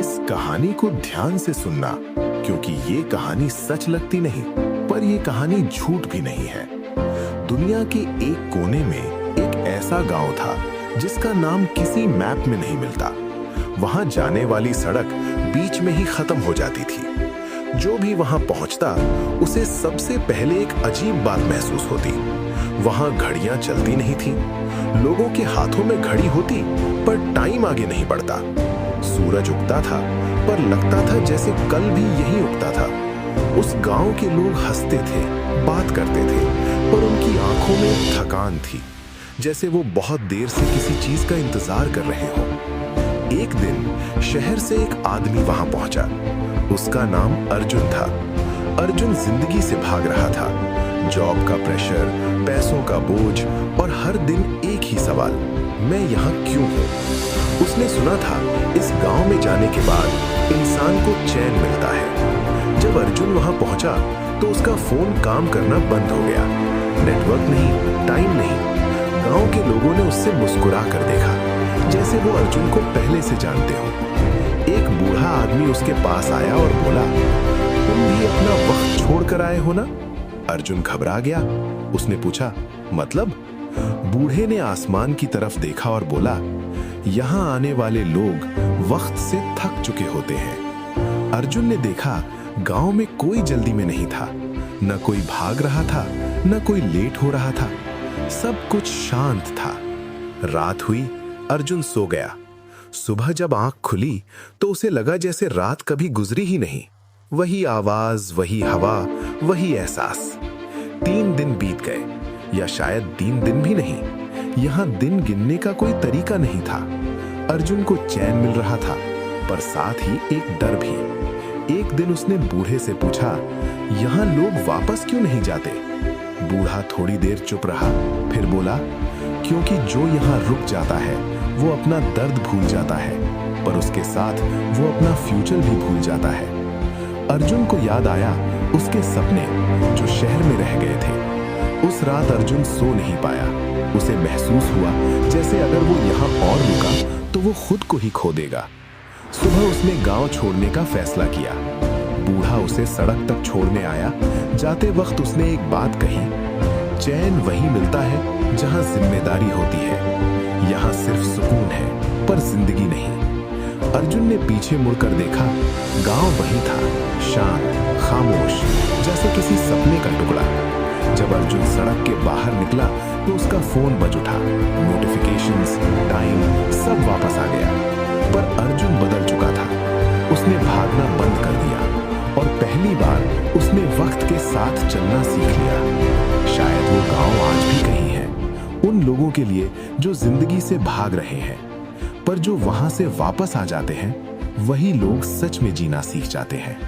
इस कहानी को ध्यान से सुनना, क्योंकि ये कहानी सच लगती नहीं, पर ये कहानी झूठ भी नहीं है। दुनिया के एक कोने में एक ऐसा गांव था जिसका नाम किसी मैप में नहीं मिलता। वहां जाने वाली सड़क बीच में ही खत्म हो जाती थी। जो भी वहां पहुंचता उसे सबसे पहले एक अजीब बात महसूस होती। वहां घड़ियां चलती नहीं थी। लोगों के हाथों में घड़ी होती पर टाइम आगे नहीं बढ़ता। सूरज उगता था पर लगता था जैसे कल भी यही उगता था। उस गांव के लोग हंसते थे, बात करते थे, पर उनकी आंखों में थकान थी, जैसे वो बहुत देर से किसी चीज का इंतजार कर रहे हो। एक दिन शहर से एक आदमी वहां पहुंचा। उसका नाम अर्जुन था। अर्जुन जिंदगी से भाग रहा था। जॉब का प्रेशर, पैसों का बोझ और हर दिन एक ही सवाल, मैं यहाँ क्यों हूँ? उसने सुना था इस गांव में जाने के बाद इंसान को चैन मिलता है। जब अर्जुन वहां पहुंचा तो उसका फोन काम करना बंद हो गया। नेटवर्क नहीं, टाइम नहीं। गांव के लोगों ने उससे मुस्कुरा कर देखा, जैसे वो अर्जुन को पहले से जानते हो। एक बूढ़ा आदमी उसके पास आया और बोला, तुम भी अपना वक्त छोड़ कर आए हो ना? अर्जुन घबरा गया। उसने पूछा, मतलब? बूढ़े ने आसमान की तरफ देखा और बोला, यहाँ आने वाले लोग वक्त से थक चुके होते हैं। अर्जुन ने देखा गांव में कोई जल्दी में नहीं था। न कोई भाग रहा था, न कोई लेट हो रहा था। सब कुछ शांत था। रात हुई, अर्जुन सो गया। सुबह जब आंख खुली तो उसे लगा जैसे रात कभी गुजरी ही नहीं। वही आवाज, वही हवा, वही एहसास। 3 दिन बीत गए, या शायद 3 दिन भी नहीं। यहाँ दिन गिनने का कोई तरीका नहीं था। अर्जुन को चैन मिल रहा था, पर साथ ही एक डर भी। एक दिन उसने बूढ़े से पूछा, यहाँ लोग वापस क्यों नहीं जाते? बूढ़ा थोड़ी देर चुप रहा, फिर बोला, क्योंकि जो यहाँ रुक जाता है वो अपना दर्द भूल जाता है, पर उसके साथ वो अपना फ्यूचर भी भूल जाता है। अर्जुन को याद आया उसके सपने जो शहर में रह गए थे। उस रात अर्जुन सो नहीं पाया। उसे महसूस हुआ जैसे अगर वो यहाँ और रुका तो वो खुद को ही खो देगा। सुबह उसने गांव छोड़ने का फैसला किया। बूढ़ा उसे सड़क तक छोड़ने आया। जाते वक्त उसने एक बात कही, चैन वही मिलता है जहां जिम्मेदारी होती है। यहाँ सिर्फ सुकून है, पर जिंदगी नहीं। अर्जुन ने पीछे मुड़कर देखा। गांव वही था, शांत, खामोश, जैसे किसी सपने का टुकड़ा। जब अर्जुन सड़क के बाहर निकला तो उसका फोन बज उठा। नोटिफिकेशंस, टाइम, सब वापस आ गया। पर अर्जुन बदल चुका था। उसने भागना बंद कर दिया और पहली बार उसने वक्त के साथ चलना सीख लिया। शायद वो गांव आज भी कहीं है, उन लोगों के लिए जो जिंदगी से भाग रहे हैं, पर जो वहां से वापस आ जाते हैं, वही लोग सच में जीना सीख जाते हैं।